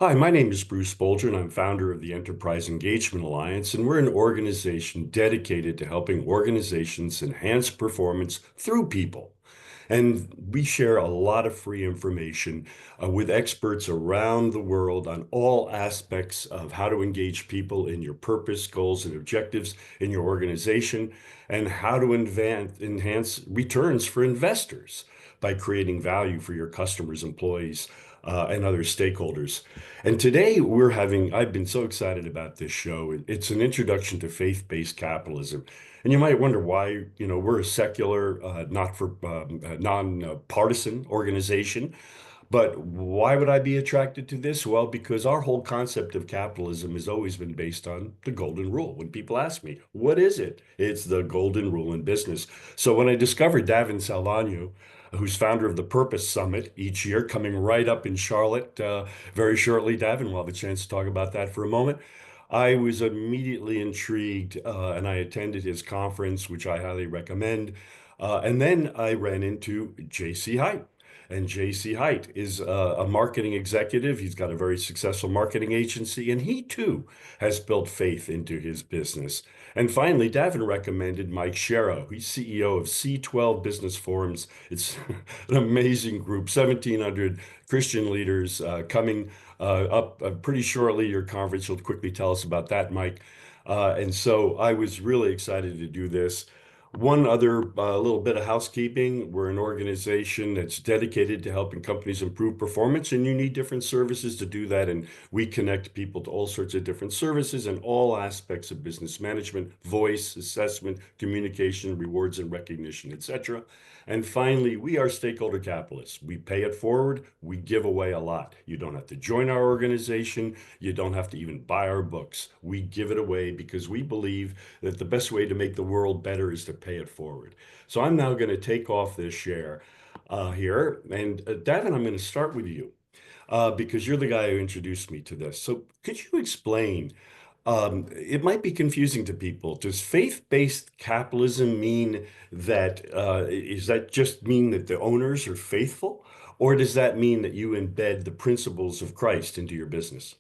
Hi, my name is Bruce Bolger, and I'm founder of the Enterprise Engagement Alliance, and we're an organization dedicated to helping organizations enhance performance through people. And we share a lot of free information with experts around the world on all aspects of how to engage people in your purpose, goals, and objectives in your organization, and how to enhance returns for investors by creating value for your customers, employees, and other stakeholders. And today I've been so excited about this show. It's an introduction to faith-based capitalism. And you might wonder why, we're a secular, not for non-partisan organization. But why would I be attracted to this? Well, because our whole concept of capitalism has always been based on the golden rule. When people ask me, what is it? It's the golden rule in business. So when I discovered Davin Salvagno, who's founder of the Purpose Summit each year, coming right up in Charlotte very shortly, Davin, we'll have a chance to talk about that for a moment. I was immediately intrigued, and I attended his conference, which I highly recommend. And then I ran into JC Height. And JC Height is a marketing executive. He's got a very successful marketing agency, and he too has built faith into his business. And finally, Davin recommended Mike Sharrow. He's CEO of C12 Business Forums. It's an amazing group, 1,700 Christian leaders coming up pretty shortly. Your conference will quickly tell us about that, Mike. And so I was really excited to do this. One other little bit of housekeeping. We're an organization that's dedicated to helping companies improve performance, and you need different services to do that. And we connect people to all sorts of different services and all aspects of business management, voice, assessment, communication, rewards and recognition, etc. And finally, we are stakeholder capitalists. We pay it forward, we give away a lot. You don't have to join our organization, you don't have to even buy our books. We give it away because we believe that the best way to make the world better is to pay it forward. So I'm now going to take off this share here. And Davin, I'm going to start with you because you're the guy who introduced me to this. So could you explain? It might be confusing to people. Does faith-based capitalism mean that, is that just mean that the owners are faithful? Or does that mean that you embed the principles of Christ into your business?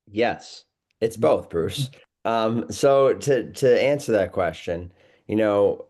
Yes, it's both, Bruce. So to answer that question, you know,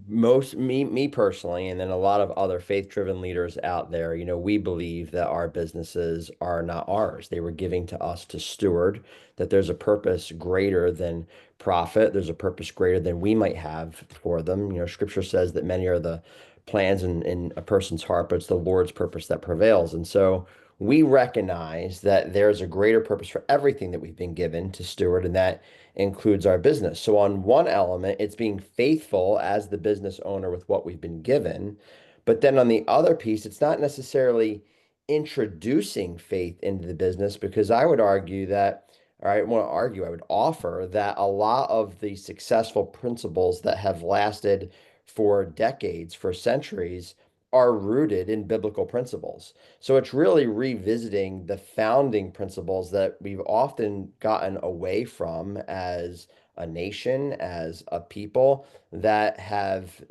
most me personally, and then a lot of other faith-driven leaders out there, we believe that our businesses are not ours. They were giving to us to steward, that there's a purpose greater than profit. There's a purpose greater than we might have for them. Scripture says that many are the plans in a person's heart, but it's the Lord's purpose that prevails. And so we recognize that there's a greater purpose for everything that we've been given to steward, and that includes our business. So, on one element, it's being faithful as the business owner with what we've been given. But then on the other piece, it's not necessarily introducing faith into the business, because I would argue that, or I want to argue, I would offer that a lot of the successful principles that have lasted for decades, for centuries, are rooted in biblical principles. So it's really revisiting the founding principles that we've often gotten away from as a nation, as a people that have,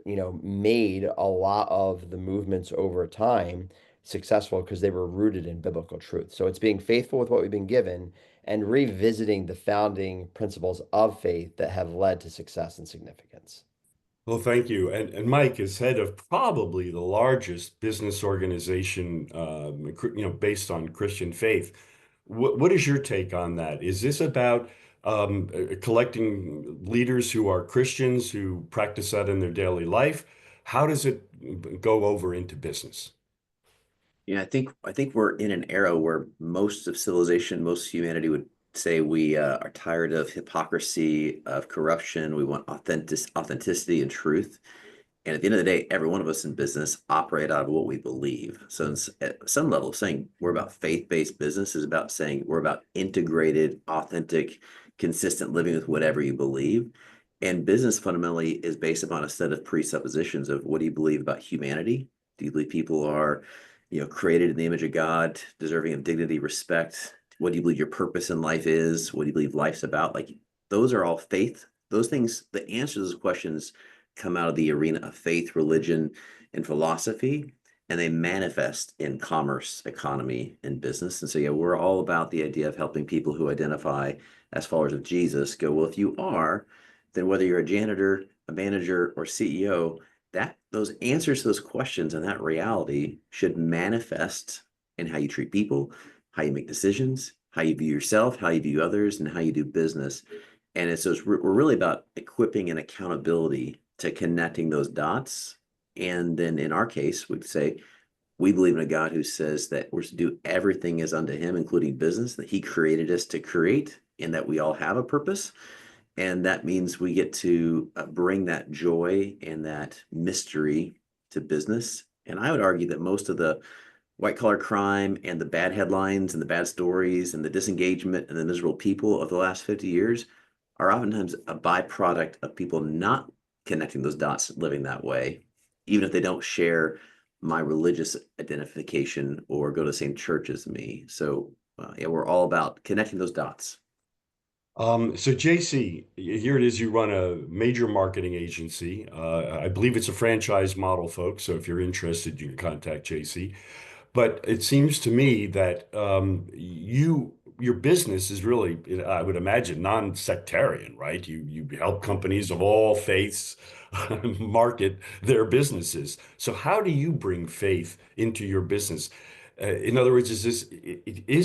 made a lot of the movements over time successful because they were rooted in biblical truth. So it's being faithful with what we've been given and revisiting the founding principles of faith that have led to success and significance. Well, thank you. And Mike is head of probably the largest business organization, based on Christian faith. What is your take on that? Is this about collecting leaders who are Christians who practice that in their daily life? How does it go over into business? I think we're in an era where most of civilization, most humanity would say we are tired of hypocrisy, of corruption. We want authenticity and truth. And at the end of the day, every one of us in business operate out of what we believe. So at some level, saying we're about faith-based business is about saying we're about integrated, authentic, consistent living with whatever you believe. And business fundamentally is based upon a set of presuppositions of what do you believe about humanity? Do you believe people are, created in the image of God, deserving of dignity, respect? What do you believe your purpose in life is? What do you believe life's about? Like those are all faith. Those things, the answers to those questions come out of the arena of faith, religion, and philosophy. and they manifest in commerce, economy, and business. And so, yeah, we're all about the idea of helping people who identify as followers of Jesus go, well, if you are, then whether you're a janitor, a manager, or CEO, that those answers to those questions and that reality should manifest in how you treat people, how you make decisions, how you view yourself, how you view others, and how you do business. And so we're really about equipping and accountability to connecting those dots. And then in our case, we'd say we believe in a God who says that we're to do everything as unto him, including business, that he created us to create, and that we all have a purpose. And that means we get to bring that joy and that mystery to business. And I would argue that most of the white collar crime and the bad headlines and the bad stories and the disengagement and the miserable people of the last 50 years are oftentimes a byproduct of people not connecting those dots, living that way, even if they don't share my religious identification or go to the same church as me. So, yeah, we're all about connecting those dots. So JC, here it is. You run a major marketing agency. I believe it's a franchise model, folks. So if you're interested, you can contact JC. But it seems to me that your business is really, I would imagine, non-sectarian, right? You help companies of all faiths market their businesses. So how do you bring faith into your business? In other words, is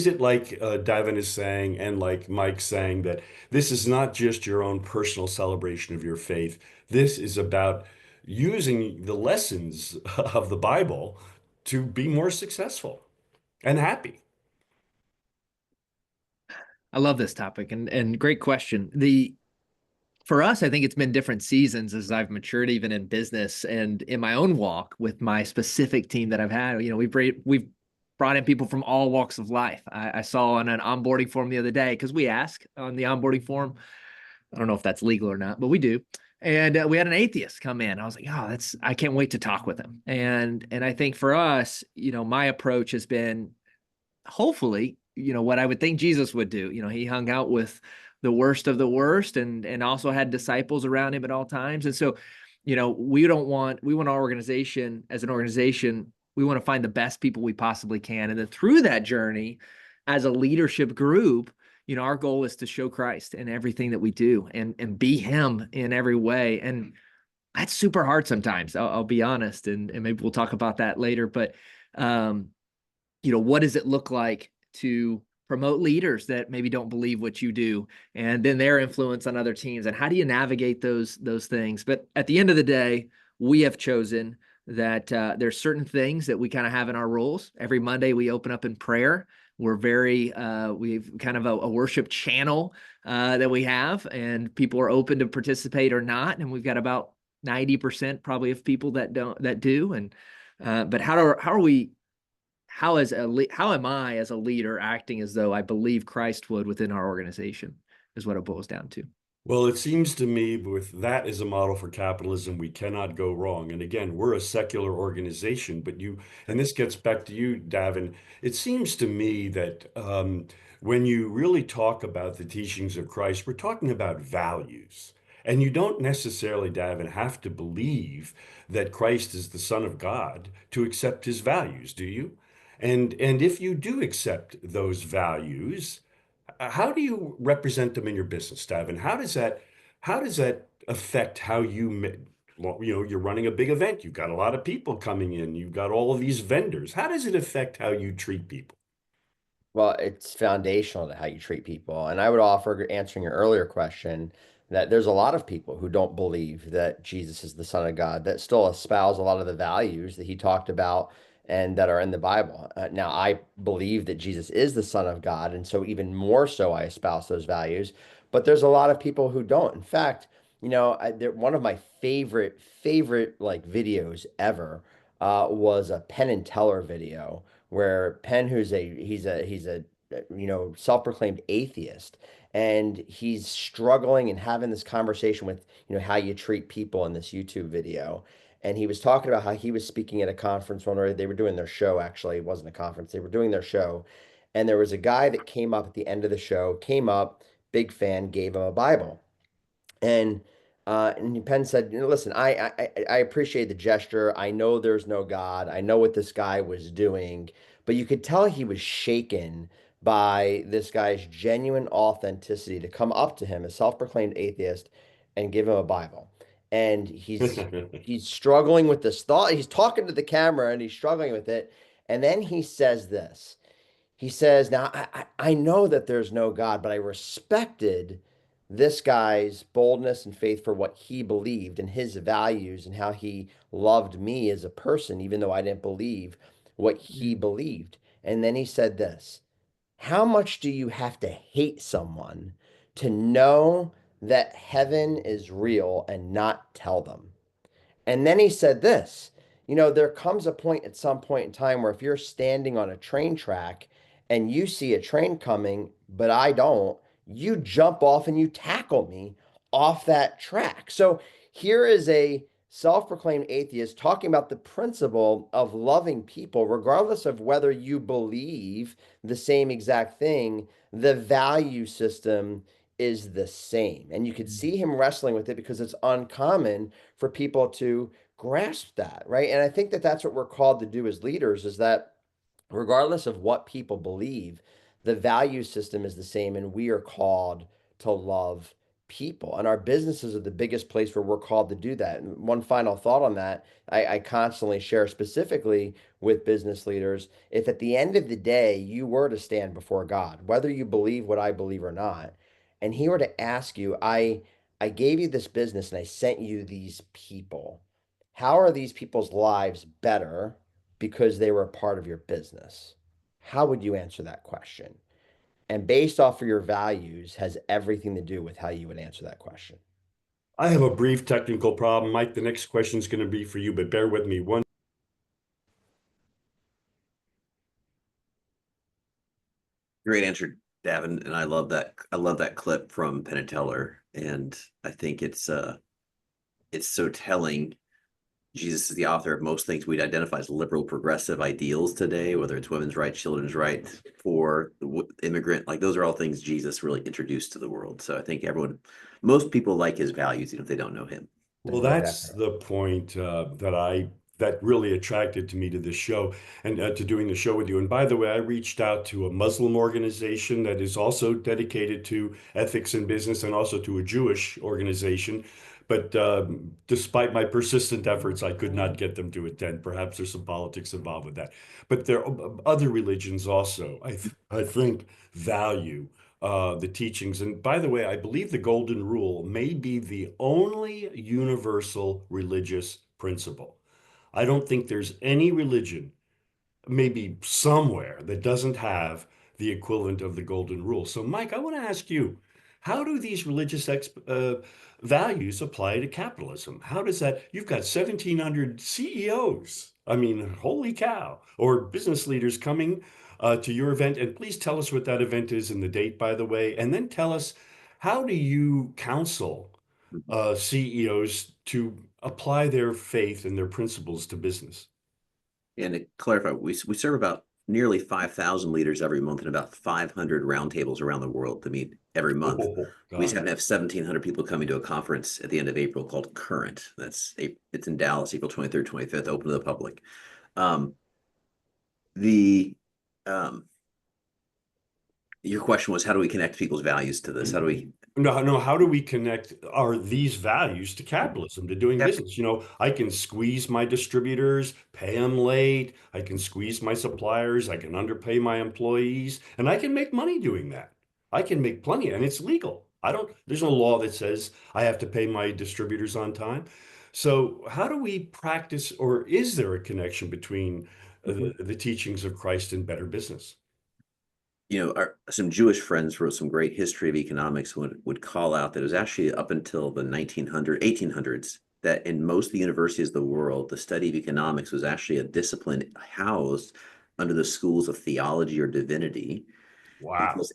it like Davin is saying and like Mike's saying that this is not just your own personal celebration of your faith. This is about using the lessons of the Bible to be more successful and happy. I love this topic and great question. For us, I think it's been different seasons as I've matured even in business and in my own walk with my specific team that I've had. You know, we've brought in people from all walks of life. I saw on an onboarding form the other day, because we ask on the onboarding form, I don't know if that's legal or not, but we do. And we had an atheist come in. I was like, oh, I can't wait to talk with him. And I think for us, you know, my approach has been hopefully, you know, what I would think Jesus would do. You know, he hung out with the worst of the worst and also had disciples around him at all times. And so, you know, we want our organization as an organization, we want to find the best people we possibly can. And then through that journey, as a leadership group, you know, our goal is to show Christ in everything that we do and be him in every way. And that's super hard sometimes. I'll be honest. And maybe we'll talk about that later. But, you know, what does it look like to promote leaders that maybe don't believe what you do, and then their influence on other teams, and how do you navigate those things? But at the end of the day, we have chosen that there's certain things that we kind of have in our rules. Every Monday we open up in prayer. We're we've kind of a worship channel that we have, and people are open to participate or not. And we've got about 90% probably of people that do. And but how am I as a leader acting as though I believe Christ would within our organization is what it boils down to. Well, it seems to me with that as a model for capitalism, we cannot go wrong. And again, we're a secular organization, but and this gets back to you, Davin. It seems to me that when you really talk about the teachings of Christ, we're talking about values. And you don't necessarily, Davin, have to believe that Christ is the Son of God to accept his values, do you? And if you do accept those values, how do you represent them in your business, Davin? How does that affect how well, you know, you're running a big event. You've got a lot of people coming in. You've got all of these vendors. How does it affect how you treat people? Well, it's foundational to how you treat people. And I would offer, answering your earlier question, that there's a lot of people who don't believe that Jesus is the Son of God that still espouse a lot of the values that he talked about and that are in the Bible. Now, I believe that Jesus is the Son of God. And so, even more so, I espouse those values. But there's a lot of people who don't. In fact, you know, one of my favorite like videos ever was a Penn and Teller video where Penn, he's a you know, self-proclaimed atheist, and he's struggling and having this conversation with, you know, how you treat people in this YouTube video. And he was talking about how he was speaking at a conference one where they were doing their show. Actually, it wasn't a conference. They were doing their show. And there was a guy that came up at the end of the show, came up, big fan, gave him a Bible. And And Penn said, listen, I appreciate the gesture. I know there's no God. I know what this guy was doing, but you could tell he was shaken by this guy's genuine authenticity to come up to him, a self-proclaimed atheist, and give him a Bible. And he's struggling with this thought. He's talking to the camera and he's struggling with it. And then he says this. He says, now I know that there's no God, but I respected this guy's boldness and faith for what he believed and his values and how he loved me as a person, even though I didn't believe what he believed. And then he said this, how much do you have to hate someone to know that heaven is real and not tell them? And then he said this, there comes a point at some point in time where if you're standing on a train track and you see a train coming, but I don't, you jump off and you tackle me off that track. So here is a self-proclaimed atheist talking about the principle of loving people, regardless of whether you believe the same exact thing, the value system is the same. And you could see him wrestling with it because it's uncommon for people to grasp that, right? And I think that that's what we're called to do as leaders is that regardless of what people believe, the value system is the same, and we are called to love people. And our businesses are the biggest place where we're called to do that. And one final thought on that, I constantly share specifically with business leaders. If at the end of the day you were to stand before God, whether you believe what I believe or not, and he were to ask you, I gave you this business and I sent you these people. How are these people's lives better because they were a part of your business? How would you answer that question? And based off of your values has everything to do with how you would answer that question. I have a brief technical problem. Mike, the next question is going to be for you, but bear with me. Great answer, Davin, and I love that. I love that clip from Penn and Teller, and I think it's so telling. Jesus is the author of most things we'd identify as liberal progressive ideals today, whether it's women's rights, children's rights, for the immigrant, like those are all things Jesus really introduced to the world. So I think most people like his values, even if they don't know him. Well, that's the point that really attracted to me to this show and to doing the show with you. And by the way, I reached out to a Muslim organization that is also dedicated to ethics in business and also to a Jewish organization. But despite my persistent efforts, I could not get them to attend. Perhaps there's some politics involved with that. But there are other religions also, I think, value the teachings. And by the way, I believe the Golden Rule may be the only universal religious principle. I don't think there's any religion, maybe somewhere, that doesn't have the equivalent of the Golden Rule. So, Mike, I want to ask you, how do these religious values apply to capitalism? How does that? You've got 1,700 CEOs. I mean, holy cow, or business leaders coming to your event. And please tell us what that event is and the date, by the way. And then tell us, how do you counsel CEOs to apply their faith and their principles to business? And to clarify, we serve about nearly 5,000 leaders every month and about 500 roundtables around the world to meet every month. We just happen to have 1,700 people coming to a conference at the end of April called Current. It's in Dallas, April 23rd, 25th, open to the public. Your question was, how do we connect people's values to this? How do we? No, how do we connect these values to capitalism, to doing business? I can squeeze my distributors, pay them late. I can squeeze my suppliers. I can underpay my employees, and I can make money doing that. I can make plenty, and it's legal. There's no law that says I have to pay my distributors on time. So how do we practice, or is there a connection between the teachings of Christ and better business? Some Jewish friends wrote some great history of economics would call out that it was actually up until the 1800s that in most of the universities of the world, the study of economics was actually a discipline housed under the schools of theology or divinity. Wow. Because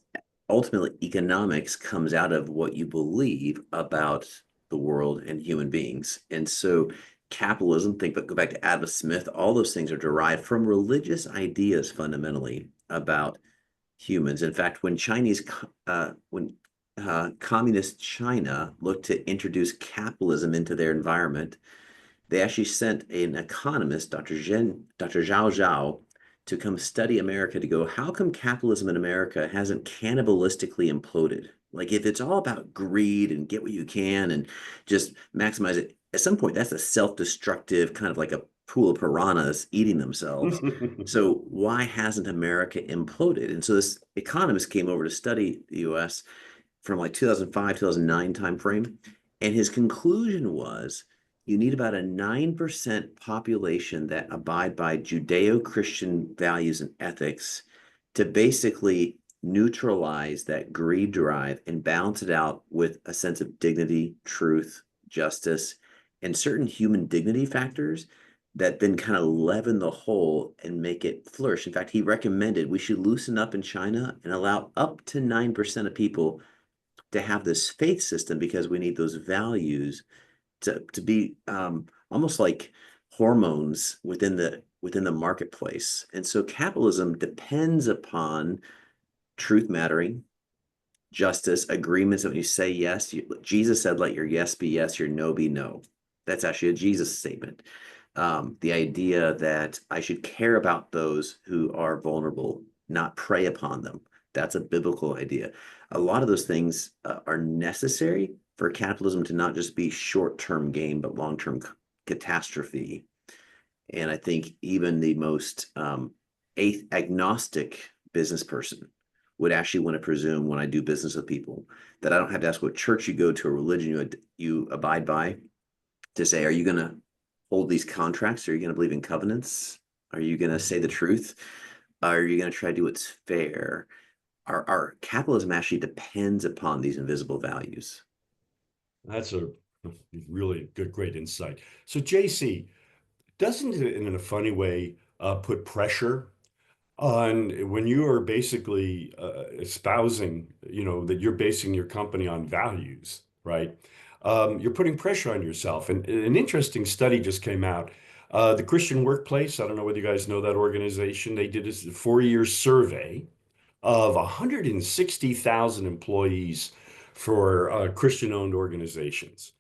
ultimately, economics comes out of what you believe about the world and human beings. And so capitalism, go back to Adam Smith, all those things are derived from religious ideas fundamentally about humans. In fact, when communist China looked to introduce capitalism into their environment, they actually sent an economist, Dr. Zhao Zhao, to come study America to go, how come capitalism in America hasn't cannibalistically imploded? Like if it's all about greed and get what you can and just maximize it, at some point that's a self-destructive kind of like a pool of piranhas eating themselves. So why hasn't America imploded? And so this economist came over to study the US from like 2005, 2009 timeframe. And his conclusion was you need about a 9% population that abide by Judeo-Christian values and ethics to basically neutralize that greed drive and balance it out with a sense of dignity, truth, justice, and certain human dignity factors that then kind of leaven the whole and make it flourish. In fact, he recommended we should loosen up in China and allow up to 9% of people to have this faith system because we need those values to be almost like hormones within the marketplace. And so capitalism depends upon truth mattering, justice, agreements that when you say yes, Jesus said, let your yes be yes, your no be no. That's actually a Jesus statement. The idea that I should care about those who are vulnerable, not prey upon them. That's a biblical idea. A lot of those things are necessary for capitalism to not just be short-term gain, but long-term catastrophe. And I think even the most agnostic business person would actually want to presume when I do business with people that I don't have to ask what church you go to or religion you abide by to say, are you going to hold these contracts? Are you going to believe in covenants? Are you going to say the truth? Are you going to try to do what's fair? Our capitalism actually depends upon these invisible values. That's a really good, great insight. So, JC, doesn't it, in a funny way, put pressure on when you are basically espousing, that you're basing your company on values, right? You're putting pressure on yourself. And an interesting study just came out. The Christian Workplace, I don't know whether you guys know that organization, they did a 4-year survey of 160,000 employees for Christian-owned organizations.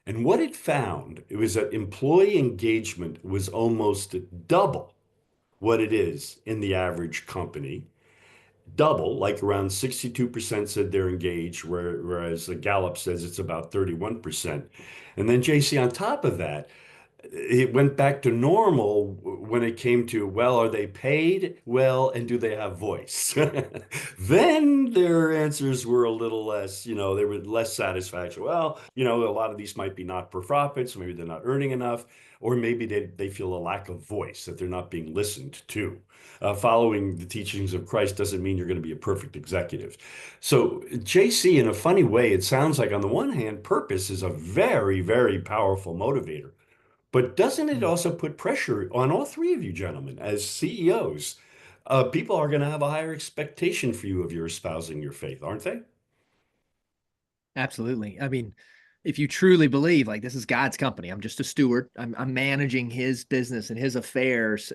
And what it found, it was that employee engagement was almost double what it is in the average company. Double, like around 62% said they're engaged, whereas the Gallup says it's about 31%. And then JC, on top of that, it went back to normal when it came to, well, are they paid well and do they have voice? Then their answers were a little less, they were less satisfaction. Well, a lot of these might be not for profit, so maybe they're not earning enough, or maybe they feel a lack of voice, that they're not being listened to. Following the teachings of Christ doesn't mean you're going to be a perfect executive. So, JC, in a funny way, it sounds like on the one hand, purpose is a very, very powerful motivator. But doesn't it also put pressure on all three of you gentlemen as CEOs? People are going to have a higher expectation for you if you're espousing your faith, aren't they? Absolutely. I mean, if you truly believe like this is God's company, I'm just a steward. I'm managing his business and his affairs.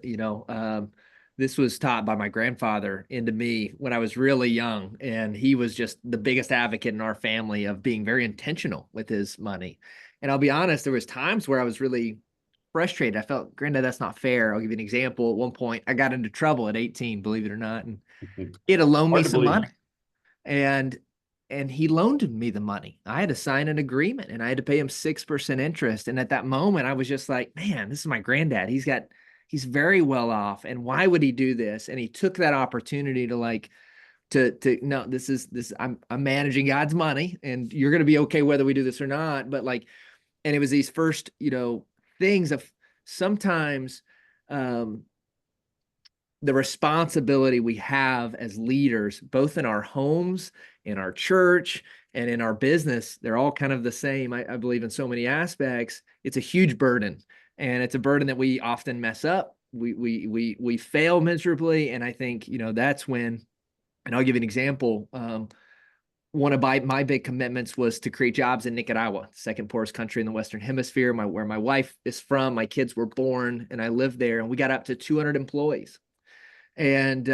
This was taught by my grandfather into me when I was really young, and he was just the biggest advocate in our family of being very intentional with his money. And I'll be honest, there was times where I was really frustrated. I felt, Granddad, that's not fair. I'll give you an example. At one point, I got into trouble at 18, believe it or not, and he had to loan me Hard to some believe. money. And he loaned me the money. I had to sign an agreement and I had to pay him 6% interest. And at that moment, I was just like, man, this is my granddad. He's very well off. And why would he do this? And he took that opportunity to no, I'm managing God's money and you're going to be okay whether we do this or not. But and it was these first, things of sometimes, the responsibility we have as leaders, both in our homes, in our church, and in our business, they're all kind of the same. I believe in so many aspects. It's a huge burden, and it's a burden that we often mess up. We fail miserably, and I think that's when. And I'll give you an example. One of my big commitments was to create jobs in Nicaragua, second poorest country in the Western Hemisphere, where my wife is from. My kids were born, and I lived there, and we got up to 200 employees. And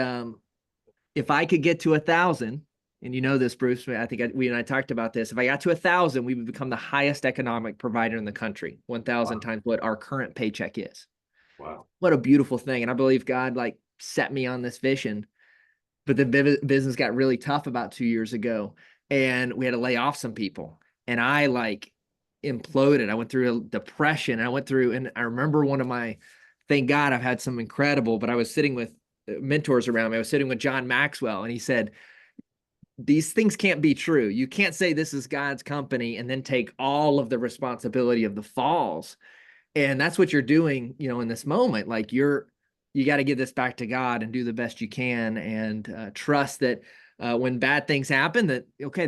if I could get to 1,000, and you know this, Bruce, I think we and I talked about this. If I got to 1,000, we would become the highest economic provider in the country, 1,000 Wow. times what our current paycheck is. Wow. What a beautiful thing. And I believe God like set me on this vision. But the business got really tough about 2 years ago, and we had to lay off some people. And I like imploded. I went through a depression. And I remember thank God I've had some incredible, but I was sitting with mentors around me. I was sitting with John Maxwell, and he said, these things can't be true. You can't say this is God's company and then take all of the responsibility of the falls. And that's what you're doing, in this moment. Like you got to give this back to God and do the best you can, and trust that when bad things happen, that okay,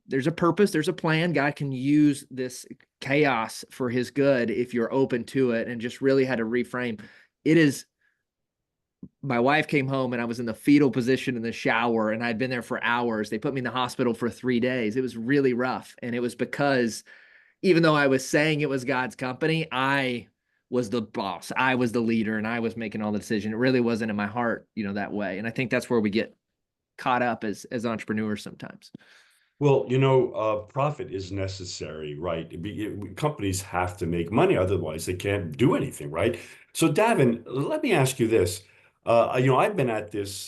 there's a purpose, there's a plan. God can use this chaos for His good if you're open to it, and just really had to reframe. It is. My wife came home and I was in the fetal position in the shower, and I'd been there for hours. They put me in the hospital for 3 days. It was really rough, and it was because even though I was saying it was God's company, I was the boss. I was the leader, and I was making all the decision. It really wasn't in my heart, that way. And I think that's where we get caught up as entrepreneurs sometimes. Well, profit is necessary, right? Companies have to make money, otherwise they can't do anything, right? So, Davin, let me ask you this. I've been at this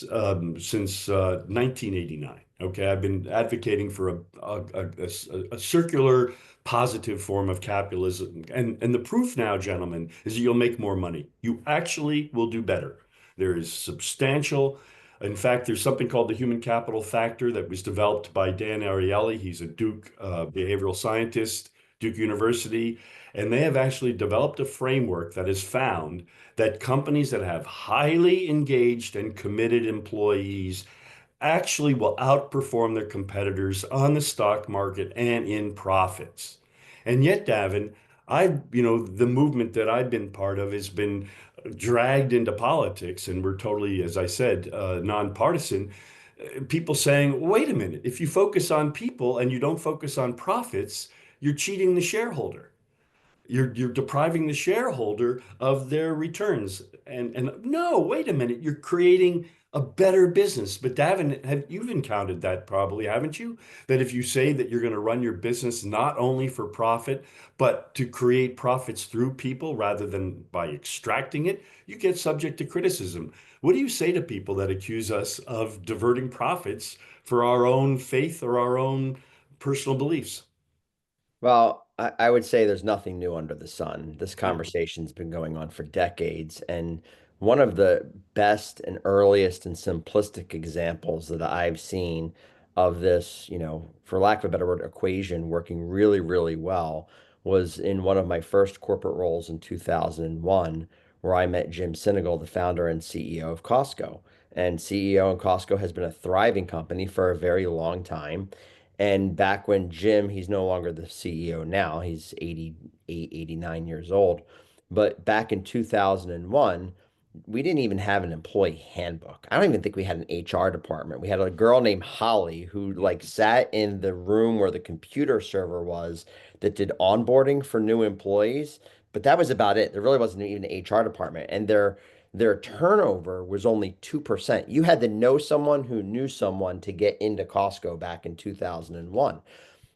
since 1989. Okay, I've been advocating for a circular, positive form of capitalism, and the proof now, gentlemen, is that you'll make more money. You actually will do better. There is substantial. In fact, there's something called the human capital factor that was developed by Dan Ariely. He's a Duke behavioral scientist, Duke University, and they have actually developed a framework that has found that companies that have highly engaged and committed employees actually will outperform their competitors on the stock market and in profits. And yet, Davin, the movement that I've been part of has been dragged into politics, and we're totally, as I said, nonpartisan. People saying, wait a minute, if you focus on people and you don't focus on profits, you're cheating the shareholder. You're depriving the shareholder of their returns. And no, wait a minute, you're creating a better business. But Davin, you've encountered that probably, haven't you? That if you say that you're going to run your business not only for profit, but to create profits through people rather than by extracting it, you get subject to criticism. What do you say to people that accuse us of diverting profits for our own faith or our own personal beliefs? Well, I would say there's nothing new under the sun. This Yeah. conversation's been going on for decades. And one of the best and earliest and simplistic examples that I've seen of this, for lack of a better word, equation working really, really well was in one of my first corporate roles in 2001, where I met Jim Sinegal, the founder and CEO of Costco. And CEO and Costco has been a thriving company for a very long time. And back when Jim, he's no longer the CEO now, he's 88, 89 years old. But back in 2001, we didn't even have an employee handbook. I don't even think we had an HR department. We had a girl named Holly who like sat in the room where the computer server was that did onboarding for new employees, but that was about it. There really wasn't even an HR department, and their turnover was only 2%. You had to know someone who knew someone to get into Costco back in 2001.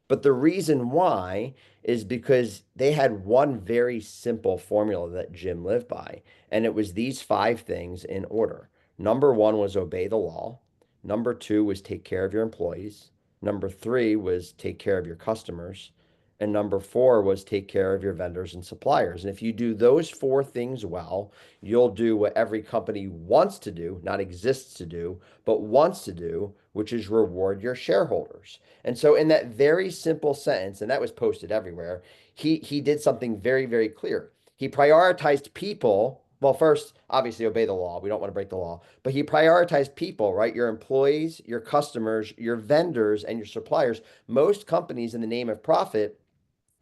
But the reason why is because they had one very simple formula that Jim lived by, and it was these five things in order. Number one was obey the law. Number two was take care of your employees. Number three was take care of your customers. And number four was take care of your vendors and suppliers. And if you do those four things well, you'll do what every company wants to do, not exists to do, but wants to do, which is reward your shareholders. And so in that very simple sentence, and that was posted everywhere, he did something very, very clear. He prioritized people. Well, first, obviously obey the law. We don't want to break the law. But he prioritized people, right? Your employees, your customers, your vendors, and your suppliers. Most companies in the name of profit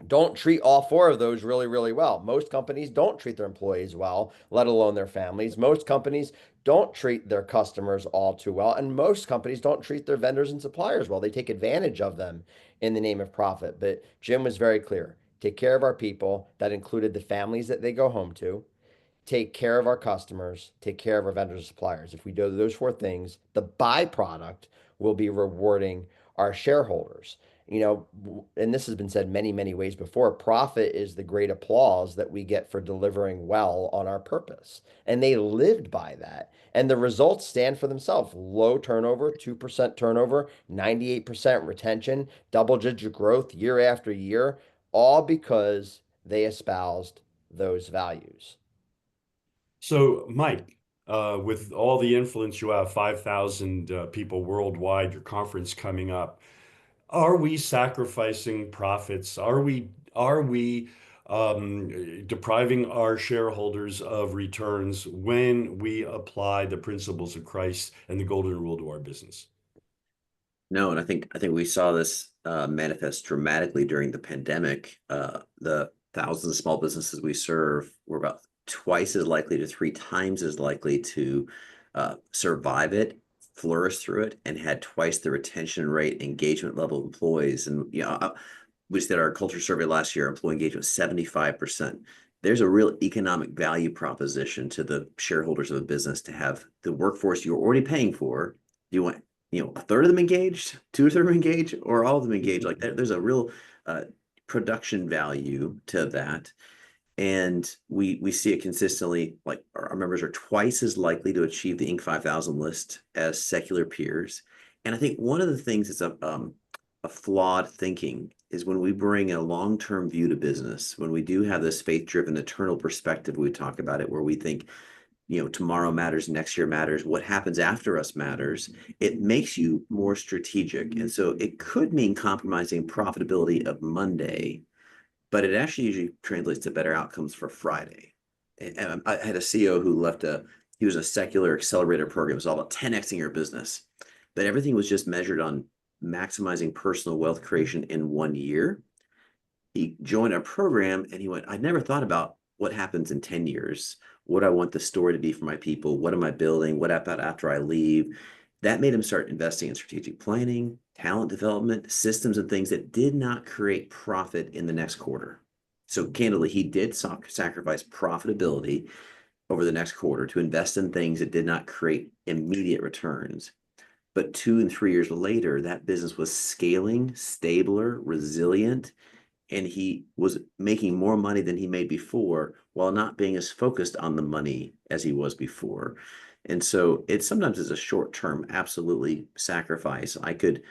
don't treat all four of those really, really well. Most companies don't treat their employees well, let alone their families. Most companies don't treat their customers all too well. And most companies don't treat their vendors and suppliers well. They take advantage of them in the name of profit. But Jim was very clear, take care of our people. That included the families that they go home to. take care of our customers, take care of our vendors and suppliers. If we do those four things, the byproduct will be rewarding our shareholders. And this has been said many, many ways before. Profit is the great applause that we get for delivering well on our purpose. And they lived by that. And the results stand for themselves. Low turnover, 2% turnover, 98% retention, double-digit growth year after year, all because they espoused those values. So, Mike, with all the influence you have, 5,000 people worldwide, your conference coming up, are we sacrificing profits? Are we depriving our shareholders of returns when we apply the principles of Christ and the golden rule to our business? No, and I think we saw this manifest dramatically during the pandemic. The thousands of small businesses we serve were about twice as likely to 3 times as likely to survive it, flourish through it, and had twice the retention rate, engagement level of employees. And we just did our culture survey last year. Employee engagement was 75%. There's a real economic value proposition to the shareholders of a business to have the workforce you're already paying for. You want a third of them engaged, two-thirds of them engaged, or all of them engaged. Like there's a real production value to that. And we see it consistently. Like our members are twice as likely to achieve the Inc. 5000 list as secular peers. And I think one of the things that's a flawed thinking is when we bring a long-term view to business, when we do have this faith-driven eternal perspective, we talk about it, where we think, tomorrow matters, next year matters, what happens after us matters, it makes you more strategic. And so it could mean compromising profitability of Monday, but it actually usually translates to better outcomes for Friday. And I had a CEO who he was a secular accelerator program. It was all about 10xing your business, but everything was just measured on maximizing personal wealth creation in 1 year. He joined our program and he went, I never thought about what happens in 10 years. What I want the story to be for my people. What am I building? What about after I leave? That made him start investing in strategic planning, talent development, systems and things that did not create profit in the next quarter. So candidly, he did sacrifice profitability over the next quarter to invest in things that did not create immediate returns. But 2 and 3 years later, that business was scaling, stabler, resilient, and he was making more money than he made before while not being as focused on the money as he was before. And so it sometimes is a short-term, absolutely sacrifice. I could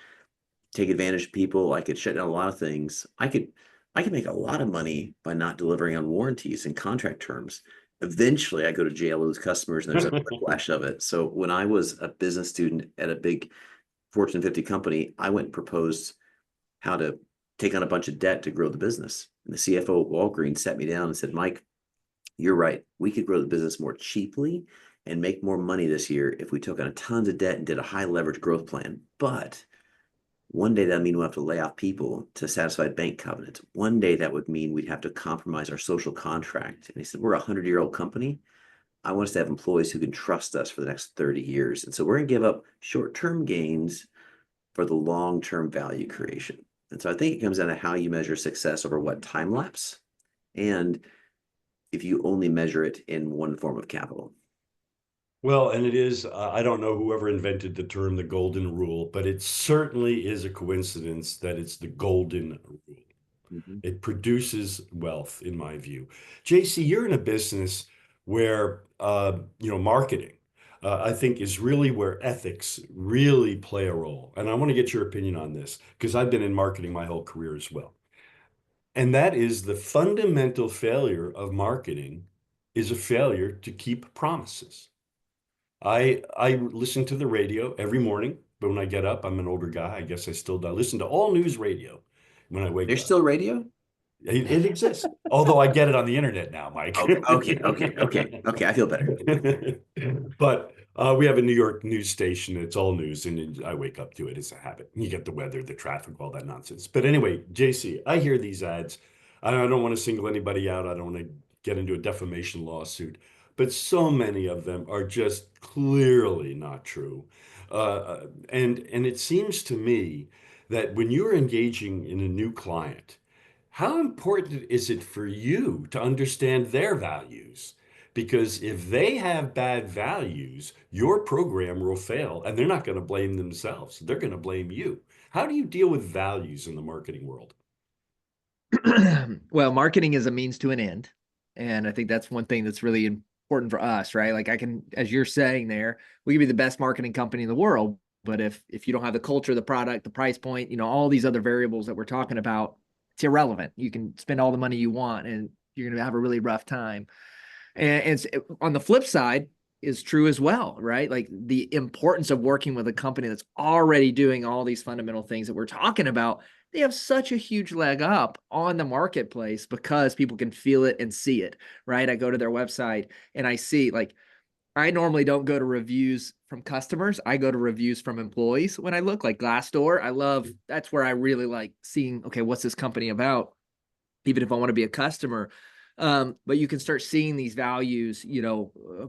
take advantage of people. I could shut down a lot of things. I could make a lot of money by not delivering on warranties and contract terms. Eventually, I go to jail, lose customers, and there's a flash of it. So when I was a business student at a big Fortune 50 company, I went and proposed how to take on a bunch of debt to grow the business. And the CFO of Walgreens sat me down and said, Mike, you're right. We could grow the business more cheaply and make more money this year if we took on tons of debt and did a high leverage growth plan. But one day that mean we'll have to lay off people to satisfy bank covenants. One day that would mean we'd have to compromise our social contract. And he said, we're a 100-year-old company. I want us to have employees who can trust us for the next 30 years. And so we're going to give up short-term gains for the long-term value creation. And so I think it comes down to how you measure success over what time lapse, and if you only measure it in one form of capital. Well, and it is, I don't know whoever invented the term the golden rule, but it certainly is a coincidence that it's the golden rule. Mm-hmm. It produces wealth, in my view. JC, you're in a business where, marketing, I think is really where ethics really play a role. And I want to get your opinion on this because I've been in marketing my whole career as well. And that is the fundamental failure of marketing is a failure to keep promises. I listen to the radio every morning, but when I get up, I'm an older guy. I guess I still do. I listen to all news radio when I wake There's up. still radio? It exists, although I get it on the internet now, Mike. Okay. I feel better. But we have a New York news station. It's all news, and I wake up to it. It's a habit. You get the weather, the traffic, all that nonsense. But anyway, JC, I hear these ads. I don't want to single anybody out. I don't want to get into a defamation lawsuit. But so many of them are just clearly not true. And it seems to me that when you're engaging in a new client, how important is it for you to understand their values? because if they have bad values, your program will fail and they're not going to blame themselves. They're going to blame you. How do you deal with values in the marketing world? Well, marketing is a means to an end. And I think that's one thing that's really important for us, right? Like I can, as you're saying there, we can be the best marketing company in the world, but if you don't have the culture, the product, the price point, all these other variables that we're talking about, it's irrelevant. You can spend all the money you want and you're going to have a really rough time. And on the flip side is true as well, right? Like the importance of working with a company that's already doing all these fundamental things that we're talking about. They have such a huge leg up on the marketplace because people can feel it and see it, right? I go to their website and I see, like, I normally don't go to reviews from customers. I go to reviews from employees when I look, like Glassdoor. That's where I really like seeing, okay, what's this company about? Even if I want to be a customer. But you can start seeing these values,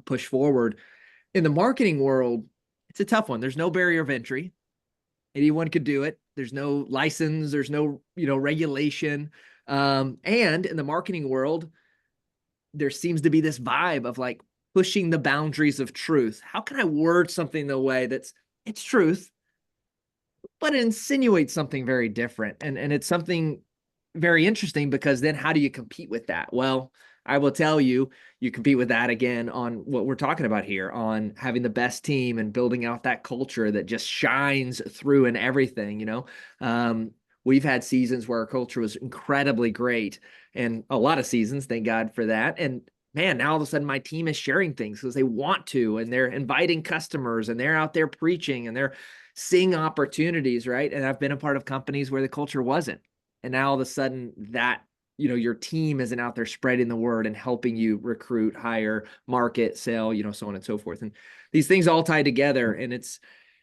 push forward. In the marketing world, it's a tough one. There's no barrier of entry. Anyone could do it. There's no license. There's no, regulation. And in the marketing world, there seems to be this vibe of like pushing the boundaries of truth. How can I word something the way it's truth, but it insinuates something very different? And it's something very interesting because then how do you compete with that? Well, I will tell you, you compete with that again on what we're talking about here, on having the best team and building out that culture that just shines through in everything. We've had seasons where our culture was incredibly great and a lot of seasons, thank God for that. And man, now all of a sudden my team is sharing things because they want to, and they're inviting customers and they're out there preaching and they're seeing opportunities, right? And I've been a part of companies where the culture wasn't. And now all of a sudden that, your team isn't out there spreading the word and helping you recruit, hire, market, sell, so on and so forth. And these things all tie together. And it's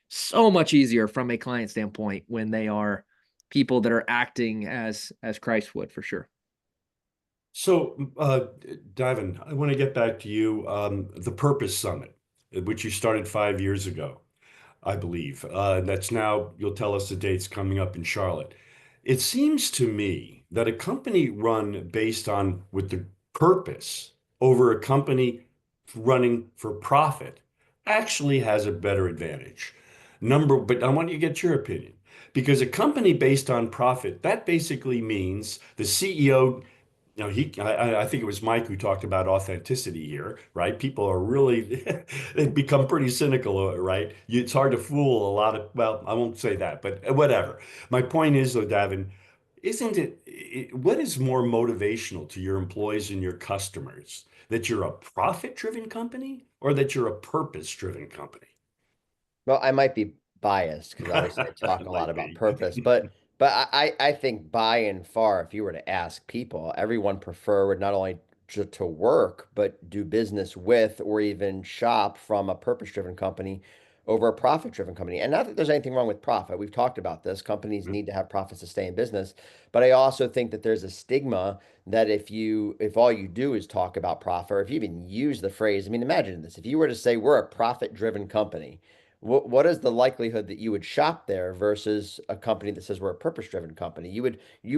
so much easier from a client standpoint when they are people that are acting as Christ would, for sure. So, Davin, I want to get back to you. The Purpose Summit, which you started 5 years ago, I believe. That's now, you'll tell us the dates coming up in Charlotte. It seems to me that a company run based on with the purpose over a company running for profit actually has a better advantage. But I want you to get your opinion. Because a company based on profit, that basically means the CEO, I think it was Mike who talked about authenticity here, right? People are really, they've become pretty cynical, right? It's hard to fool a lot of, well, I won't say that, but whatever. My point is, though, Davin, what is more motivational to your employees and your customers? That you're a profit-driven company or that you're a purpose-driven company? Well, I might be biased because obviously I talk a lot Might about be. purpose, but I think by and far, if you were to ask people, everyone prefer would not only to work, but do business with or even shop from a purpose-driven company over a profit-driven company. And not that there's anything wrong with profit. We've talked about this. Companies need to have profits to stay in business. But I also think that there's a stigma that if all you do is talk about profit, or if you even use the phrase, I mean, imagine this. If you were to say we're a profit-driven company, what is the likelihood that you would shop there versus a company that says we're a purpose-driven company? You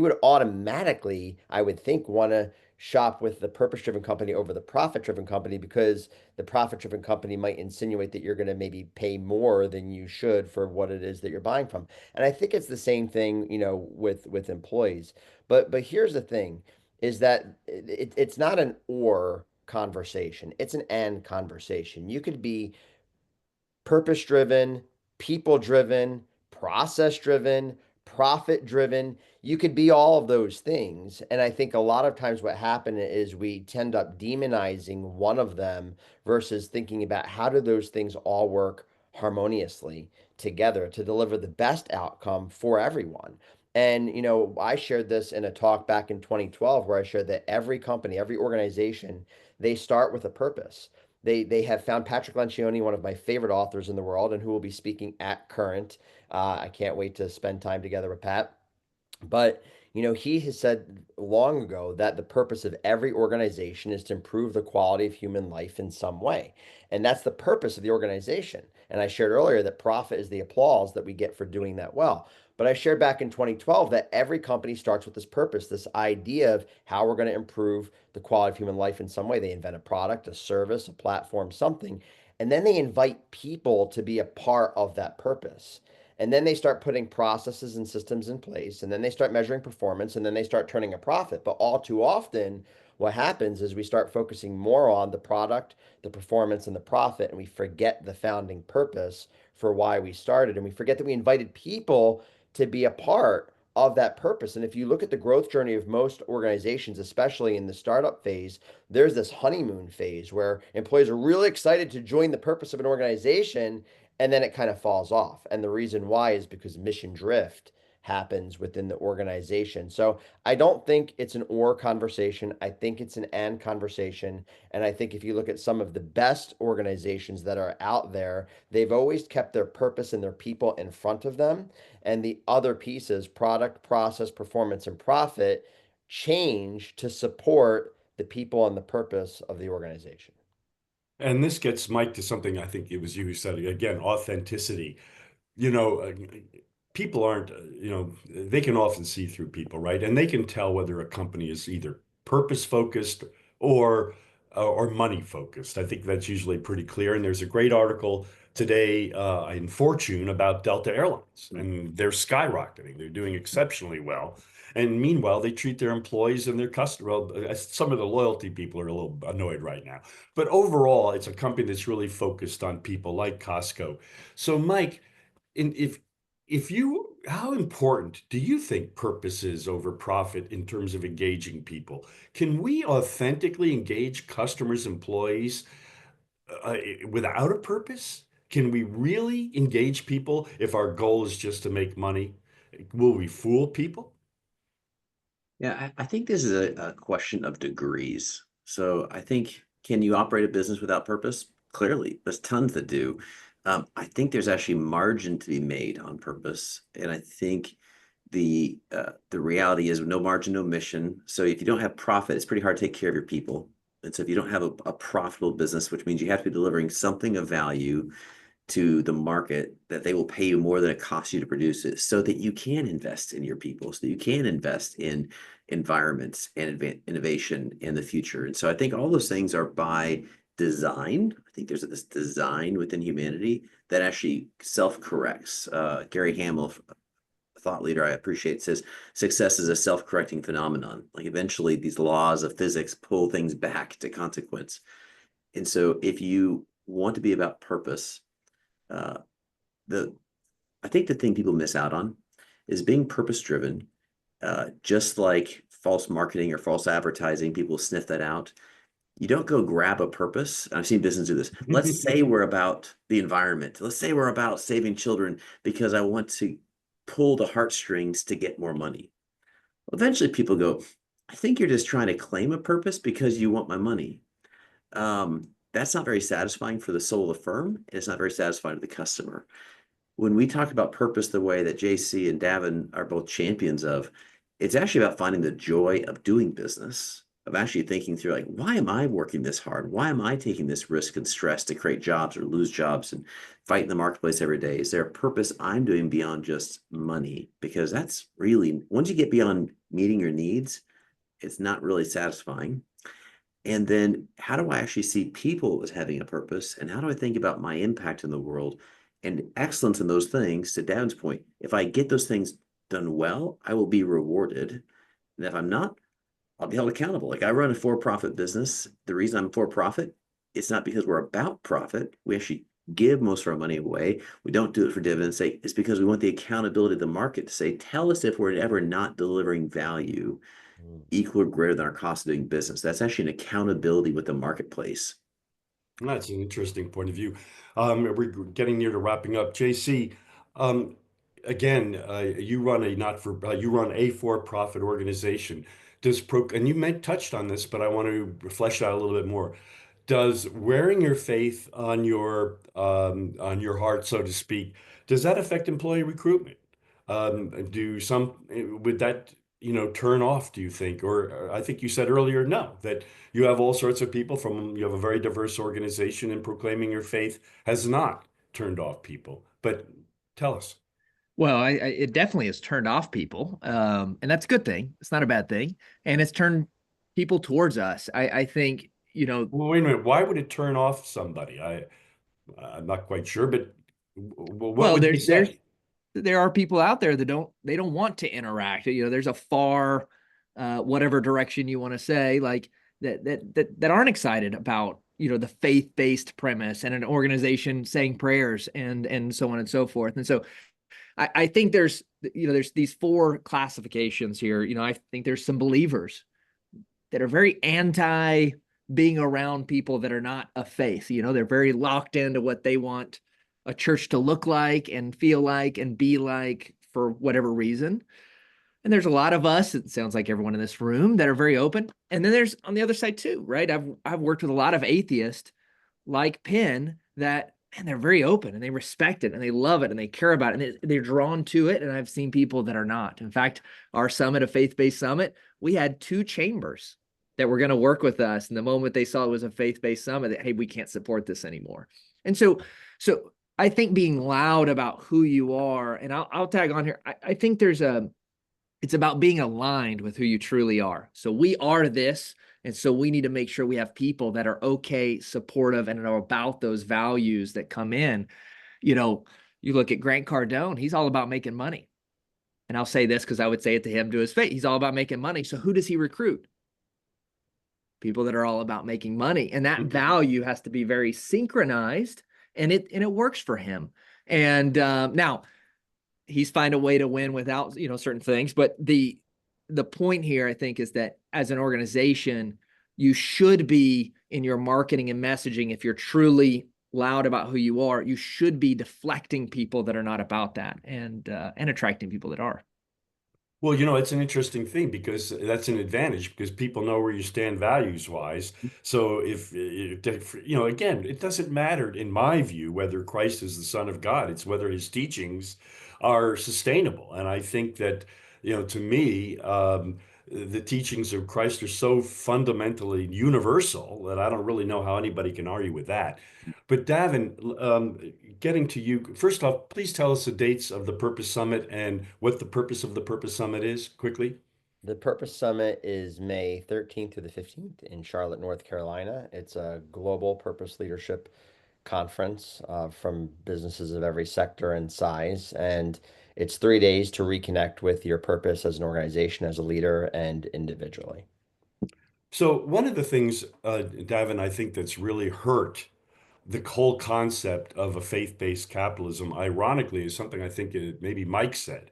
would automatically, I would think, want to shop with the purpose-driven company over the profit-driven company because the profit-driven company might insinuate that you're going to maybe pay more than you should for what it is that you're buying from. And I think it's the same thing, with employees. But here's the thing, is that it's not an or conversation. It's an and conversation. You could be purpose driven, people driven, process driven, profit driven. You could be all of those things. And I think a lot of times what happens is we tend up demonizing one of them versus thinking about how do those things all work harmoniously together to deliver the best outcome for everyone. And, I shared this in a talk back in 2012 where I shared that every company, every organization, they start with a purpose. They have found Patrick Lencioni, one of my favorite authors in the world, and who will be speaking at Current. I can't wait to spend time together with Pat. But he has said long ago that the purpose of every organization is to improve the quality of human life in some way. And that's the purpose of the organization. And I shared earlier that profit is the applause that we get for doing that well. But I shared back in 2012 that every company starts with this purpose, this idea of how we're going to improve the quality of human life in some way. They invent a product, a service, a platform, something, and then they invite people to be a part of that purpose. And then they start putting processes and systems in place, and then they start measuring performance, and then they start turning a profit. But all too often, what happens is we start focusing more on the product, the performance, and the profit, and we forget the founding purpose for why we started. And we forget that we invited people to be a part of that purpose. And if you look at the growth journey of most organizations, especially in the startup phase, there's this honeymoon phase where employees are really excited to join the purpose of an organization, and then it kind of falls off. And the reason why is because mission drift happens within the organization. So I don't think it's an or conversation. I think it's an and conversation. And I think if you look at some of the best organizations that are out there, they've always kept their purpose and their people in front of them. And the other pieces, product, process, performance, and profit, change to support the people and the purpose of the organization. And this gets Mike to something I think it was you who said it again, authenticity. You know, people aren't, they can often see through people, right? And they can tell whether a company is either purpose focused or money focused. I think that's usually pretty clear. And there's a great article today in Fortune about Delta Airlines, and they're skyrocketing. They're doing exceptionally well. And meanwhile, they treat their employees and their customers. Well, some of the loyalty people are a little annoyed right now. But overall, it's a company that's really focused on people like Costco. So, Mike, if you, how important do you think purpose is over profit in terms of engaging people? Can we authentically engage customers, employees uh, without a purpose? Can we really engage people if our goal is just to make money? Will we fool people? Yeah, I think this is a question of degrees. So I think, can you operate a business without purpose? Clearly, there's tons that do. I think there's actually margin to be made on purpose, and I think the reality is no margin, no mission. So if you don't have profit, it's pretty hard to take care of your people. And so if you don't have a profitable business, which means you have to be delivering something of value to the market, that they will pay you more than it costs you to produce it, so that you can invest in your people, so that you can invest in environments and innovation in the future. And so I think all those things are by design. I think there's this design within humanity that actually self-corrects. Gary Hamel, a thought leader I appreciate, says success is a self-correcting phenomenon. Like eventually these laws of physics pull things back to consequence. And so if you want to be about purpose, the I think the thing people miss out on is being purpose driven. Just like false marketing or false advertising, people sniff that out. You don't go grab a purpose. I've seen business do this. Let's say we're about the environment. Let's say we're about saving children because I want to pull the heartstrings to get more money. Eventually, people go, I think you're just trying to claim a purpose because you want my money. That's not very satisfying for the soul of the firm, and it's not very satisfying to the customer. When we talk about purpose the way that JC and Davin are both champions of, it's actually about finding the joy of doing business, of actually thinking through, like, why am I working this hard? Why am I taking this risk and stress to create jobs or lose jobs and fight in the marketplace every day? Is there a purpose I'm doing beyond just money? Because that's really, once you get beyond meeting your needs, it's not really satisfying. And then how do I actually see people as having a purpose? And how do I think about my impact in the world and excellence in those things? To Dan's point, if I get those things done well, I will be rewarded. And if I'm not, I'll be held accountable. Like I run a for-profit business. The reason I'm for-profit, it's not because we're about profit. We actually give most of our money away. We don't do it for dividends' sake. It's because we want the accountability of the market to say, tell us if we're ever not delivering value equal or greater than our cost of doing business. That's actually an accountability with the marketplace. That's an interesting point of view. We're getting near to wrapping up. JC, again, you run a not for you run a for-profit organization. And you touched on this, but I want to flesh it out a little bit more. Does wearing your faith on your heart, so to speak, does that affect employee recruitment? Would that turn off, do you think? Or I think you said earlier, no, that you have all sorts of people you have a very diverse organization, and proclaiming your faith has not turned off people. But tell us. Well, it definitely has turned off people, and that's a good thing. It's not a bad thing, and it's turned people towards us. I think, Well, wait a minute. Why would it turn off somebody? I'm not quite sure, but what well, would they say? there are people out there that don't want to interact. There's a far, whatever direction you want to say, like that aren't excited about the faith-based premise and an organization saying prayers and so on and so forth. And so I think there's these four classifications here. I think there's some believers that are very anti being around people that are not of faith. They're very locked into what they want a church to look like and feel like and be like for whatever reason. And there's a lot of us, it sounds like everyone in this room, that are very open. And then there's on the other side too, right? I've worked with a lot of atheists like Penn that, man, they're very open and they respect it and they love it and they care about it and they're drawn to it. And I've seen people that are not. In fact, our summit, a faith-based summit, we had two chambers that were going to work with us. And the moment they saw it was a faith-based summit, that, hey, we can't support this anymore. And so I think being loud about who you are, and I'll tag on here. I think it's about being aligned with who you truly are. So we are this. And so we need to make sure we have people that are okay, supportive, and are about those values that come in. You look at Grant Cardone, he's all about making money. And I'll say this because I would say it to him to his face. He's all about making money. So who does he recruit? People that are all about making money. And that value has to be very synchronized, and it works for him. And now he's find a way to win without, certain things. But the point here, I think, is that as an organization, you should be in your marketing and messaging. If you're truly loud about who you are, you should be deflecting people that are not about that and attracting people that are. Well, it's an interesting thing because that's an advantage because people know where you stand values wise. So again, it doesn't matter in my view whether Christ is the Son of God. It's whether his teachings are sustainable. And I think that, to me, the teachings of Christ are so fundamentally universal that I don't really know how anybody can argue with that. But Davin, getting to you, first off, please tell us the dates of the Purpose Summit and what the purpose of the Purpose Summit is, quickly. The Purpose Summit is May 13th through the 15th in Charlotte, North Carolina. It's a global purpose leadership conference from businesses of every sector and size. And it's 3 days to reconnect with your purpose as an organization, as a leader, and individually. So one of the things, Davin, I think that's really hurt the whole concept of a faith-based capitalism, ironically, is something I think maybe Mike said.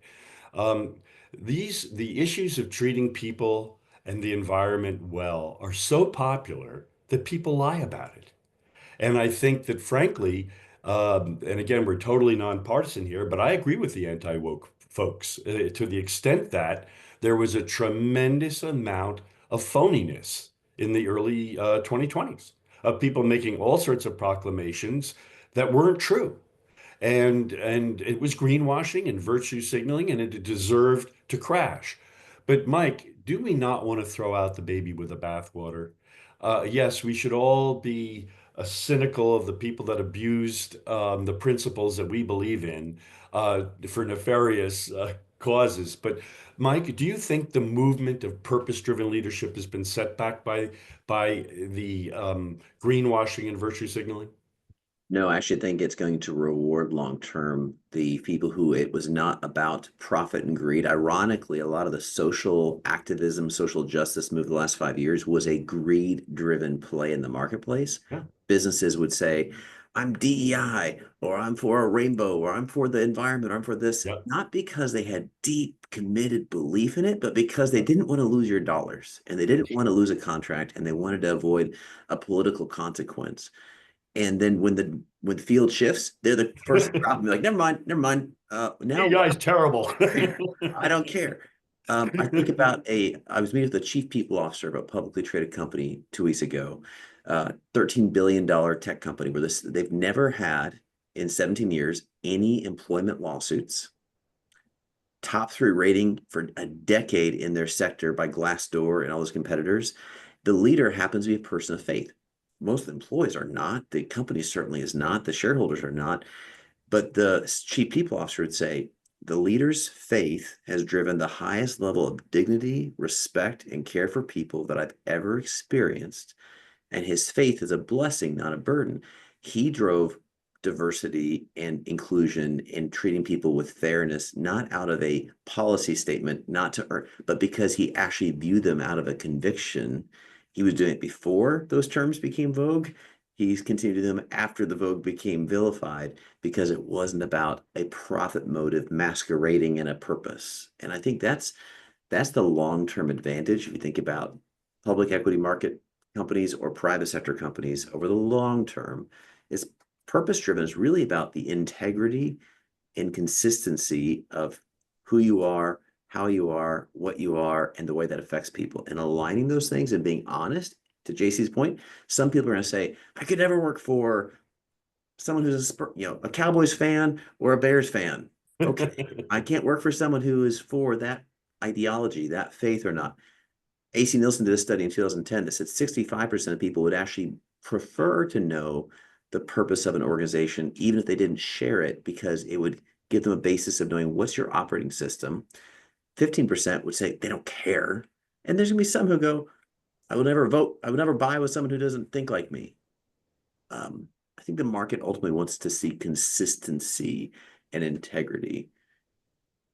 Um, the issues of treating people and the environment well are so popular that people lie about it. And I think that frankly, and again, we're totally nonpartisan here, but I agree with the anti-woke folks to the extent that there was a tremendous amount of phoniness in the early 2020s of people making all sorts of proclamations that weren't true. And it was greenwashing and virtue signaling, and it deserved to crash. But Mike, do we not want to throw out the baby with the bathwater? Yes, we should all be cynical of the people that abused the principles that we believe in for nefarious causes. But Mike, do you think the movement of purpose-driven leadership has been set back by the greenwashing and virtue signaling? No, I actually think it's going to reward long term the people who it was not about profit and greed. Ironically, a lot of the social activism, social justice move the last 5 years was a greed driven play in the marketplace. Yeah. Businesses would say, I'm DEI, or I'm for a rainbow, or I'm for the environment, or I'm for this, Yeah. not because they had deep committed belief in it, but because they didn't want to lose your dollars and they didn't want to lose a contract and they wanted to avoid a political consequence. And then when the field shifts, they're the first to drop and be like, never mind, never mind. Now DEI is terrible. I don't care. I think about I was meeting with the chief people officer of a publicly traded company 2 weeks ago, $13 billion tech company where they've never had in 17 years any employment lawsuits. Top 3 rating for a decade in their sector by Glassdoor and all those competitors. The leader happens to be a person of faith. most of the employees are not. The company certainly is not. The shareholders are not. But the chief people officer would say the leader's faith has driven the highest level of dignity, respect, and care for people that I've ever experienced. And his faith is a blessing, not a burden. He drove diversity and inclusion and treating people with fairness, not out of a policy statement, not to earn, but because he actually viewed them out of a conviction. He was doing it before those terms became vogue. He's continued to do them after the vogue became vilified because it wasn't about a profit motive masquerading in a purpose. And I think that's the long-term advantage if you think about public equity market companies or private sector companies over the long term. Is purpose driven is really about the integrity and consistency of who you are, how you are, what you are, and the way that affects people. And aligning those things and being honest, to JC's point, some people are going to say, I could never work for someone who's a Cowboys fan or a Bears fan. Okay, I can't work for someone who is for that ideology, that faith or not. AC Nielsen did a study in 2010 that said 65% of people would actually prefer to know the purpose of an organization, even if they didn't share it, because it would give them a basis of knowing what's your operating system. 15% would say they don't care. And there's going to be some who go, I will never vote. I would never buy with someone who doesn't think like me. I think the market ultimately wants to see consistency and integrity.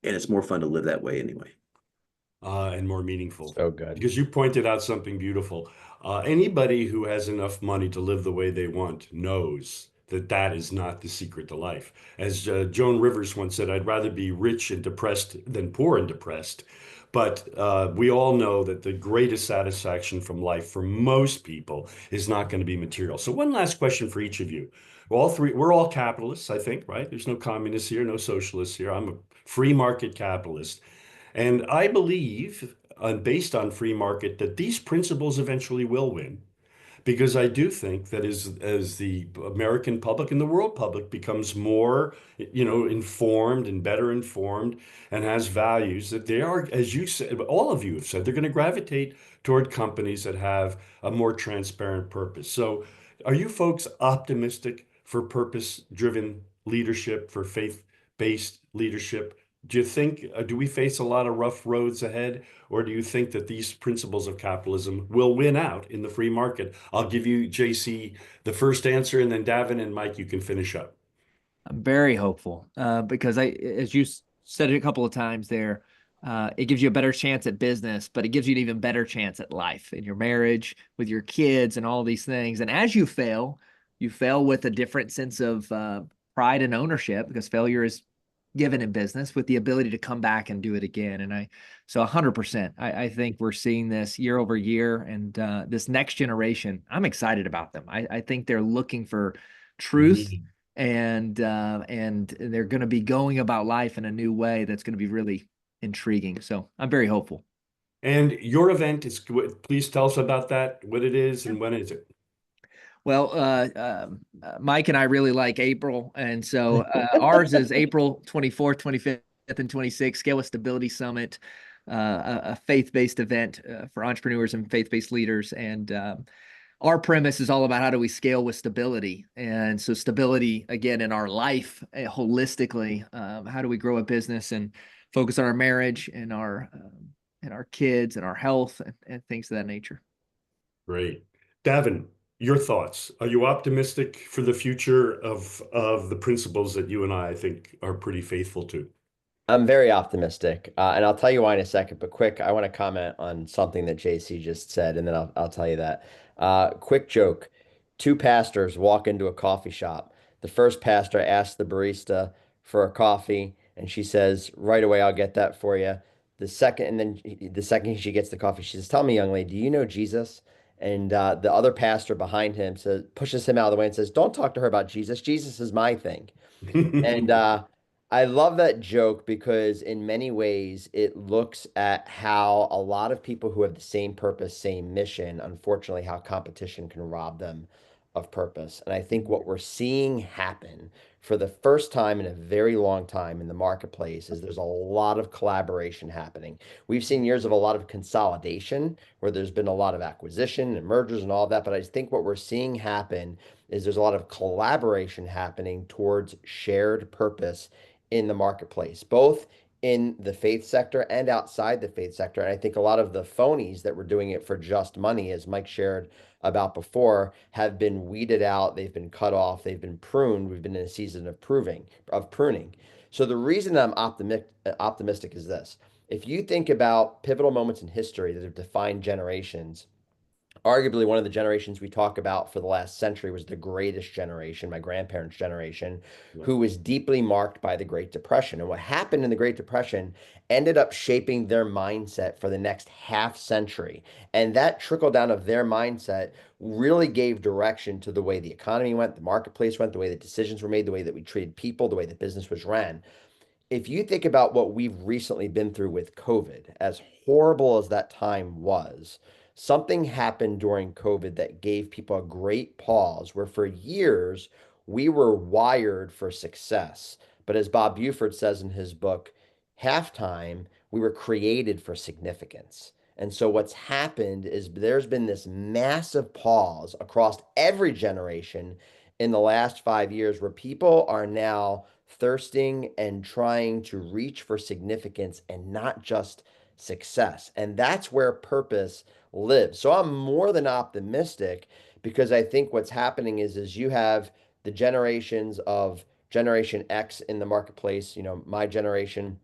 And it's more fun to live that way anyway. And more meaningful. So good. Because you pointed out something beautiful. Anybody who has enough money to live the way they want knows that that is not the secret to life. As Joan Rivers once said, I'd rather be rich and depressed than poor and depressed. But we all know that the greatest satisfaction from life for most people is not going to be material. So one last question for each of you. We're all capitalists, I think, right? There's no communists here, no socialists here. I'm a free market capitalist. And I believe, based on free market, that these principles eventually will win. Because I do think that as the American public and the world public becomes more, informed and better informed and has values, that they are, as you said, all of you have said, they're going to gravitate toward companies that have a more transparent purpose. So are you folks optimistic for purpose-driven leadership, for faith-based leadership? Do we face a lot of rough roads ahead, or do you think that these principles of capitalism will win out in the free market? I'll give you, JC, the first answer, and then Davin and Mike, you can finish up. I'm very hopeful because as you said it a couple of times there, it gives you a better chance at business, but it gives you an even better chance at life, in your marriage, with your kids, and all these things. And as you fail with a different sense of pride and ownership, because failure is given in business, with the ability to come back and do it again. And so 100%, I think we're seeing this year over year, and this next generation, I'm excited about them. I think they're looking for truth, Mhm. and they're going to be going about life in a new way that's going to be really intriguing. So I'm very hopeful. And your event is, please tell us about that, what it is, and when is it? Well, Mike and I really like April, and so ours is April 24th, 25th, and 26th, Scale with Stability Summit, a faith-based event for entrepreneurs and faith-based leaders. And our premise is all about how do we scale with stability. And so stability, again, in our life, holistically, how do we grow a business and focus on our marriage and our kids and our health and things of that nature. Great. Davin, your thoughts. Are you optimistic for the future of the principles that you and I think are pretty faithful to? I'm very optimistic, and I'll tell you why in a second. But quick, I want to comment on something that JC just said, and then I'll tell you that. Quick joke: two pastors walk into a coffee shop. The first pastor asks the barista for a coffee, and she says, "Right away, I'll get that for you." The second she gets the coffee, she says, "Tell me, young lady, do you know Jesus?" And the other pastor behind him pushes him out of the way and says, "Don't talk to her about Jesus. Jesus is my thing." And I love that joke because in many ways it looks at how a lot of people who have the same purpose, same mission, unfortunately, how competition can rob them of purpose. And I think what we're seeing happen for the first time in a very long time in the marketplace is there's a lot of collaboration happening. We've seen years of a lot of consolidation where there's been a lot of acquisition and mergers and all that. But I think what we're seeing happen is there's a lot of collaboration happening towards shared purpose in the marketplace, both in the faith sector and outside the faith sector. And I think a lot of the phonies that were doing it for just money, as Mike shared about before, have been weeded out. They've been cut off. They've been pruned. We've been in a season of pruning. So the reason I'm optimistic is this. If you think about pivotal moments in history that have defined generations, arguably one of the generations we talk about for the last century was the greatest generation, my grandparents' generation, who was deeply marked by the Great Depression. And what happened in the Great Depression ended up shaping their mindset for the next half century. And that trickle down of their mindset really gave direction to the way the economy went, the marketplace went, the way that decisions were made, the way that we treated people, the way that business was ran. If you think about what we've recently been through with COVID, as horrible as that time was, something happened during COVID that gave people a great pause where for years we were wired for success. But as Bob Buford says in his book, Halftime, we were created for significance. And so what's happened is there's been this massive pause across every generation in the last 5 years where people are now thirsting and trying to reach for significance and not just success. And that's where purpose lives. So I'm more than optimistic because I think what's happening is you have the generations of Generation X in the marketplace, my generation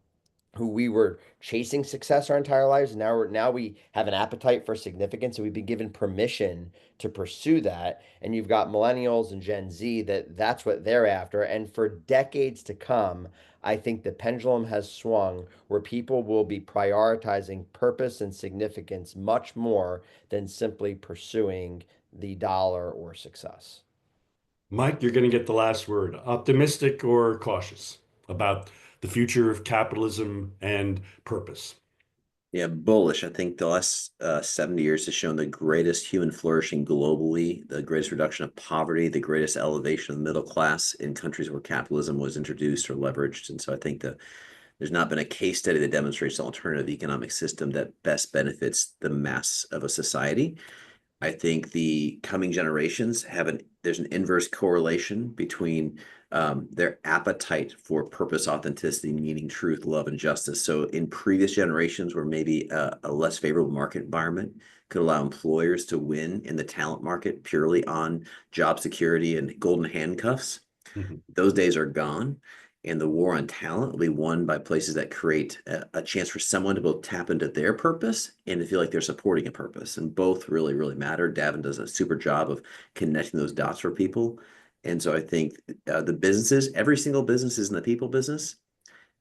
who we were chasing success our entire lives. Now we have an appetite for significance, and we've been given permission to pursue that. And you've got millennials and Gen Z that's what they're after. And for decades to come, I think the pendulum has swung where people will be prioritizing purpose and significance much more than simply pursuing the dollar or success. Mike, you're going to get the last word. Optimistic or cautious about the future of capitalism and purpose? Yeah, bullish. I think the last 70 years has shown the greatest human flourishing globally, the greatest reduction of poverty, the greatest elevation of the middle class in countries where capitalism was introduced or leveraged. And so I think there's not been a case study that demonstrates an alternative economic system that best benefits the mass of a society. I think the coming generations there's an inverse correlation between their appetite for purpose, authenticity, meaning, truth, love, and justice. So in previous generations where maybe a less favorable market environment could allow employers to win in the talent market purely on job security and golden handcuffs, those days are gone. And the war on talent will be won by places that create a chance for someone to both tap into their purpose and to feel like they're supporting a purpose. And both really, really matter. Davin does a super job of connecting those dots for people. And so I think the businesses, every single business is in the people business.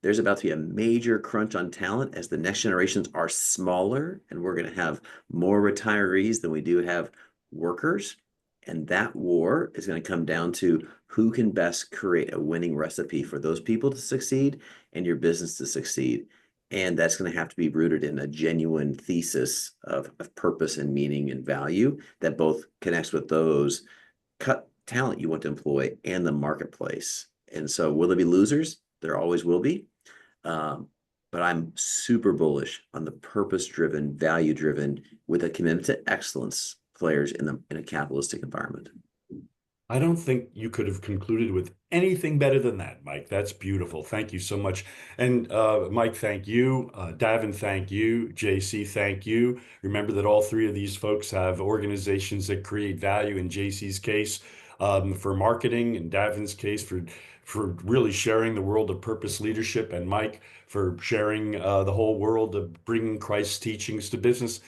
There's about to be a major crunch on talent as the next generations are smaller, and we're going to have more retirees than we do have workers. And that war is going to come down to who can best create a winning recipe for those people to succeed and your business to succeed. And that's going to have to be rooted in a genuine thesis of purpose and meaning and value that both connects with those cut talent you want to employ and the marketplace. And so will there be losers? There always will be. But I'm super bullish on the purpose-driven, value-driven, with a commitment to excellence players in a capitalistic environment. I don't think you could have concluded with anything better than that, Mike. That's beautiful. Thank you so much. And Mike, thank you. Davin, thank you. JC, thank you. Remember that all three of these folks have organizations that create value. In JC's case, for marketing, in Davin's case, for really sharing the world of purpose leadership, and Mike for sharing the whole world of bringing Christ's teachings to business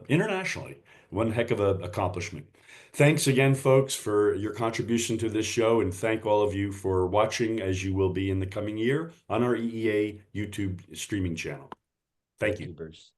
internationally. One heck of an accomplishment. Thanks again, folks, for your contribution to this show, and thank all of you for watching, as you will be in the coming year on our EEA YouTube streaming channel. Thank you. Bruce.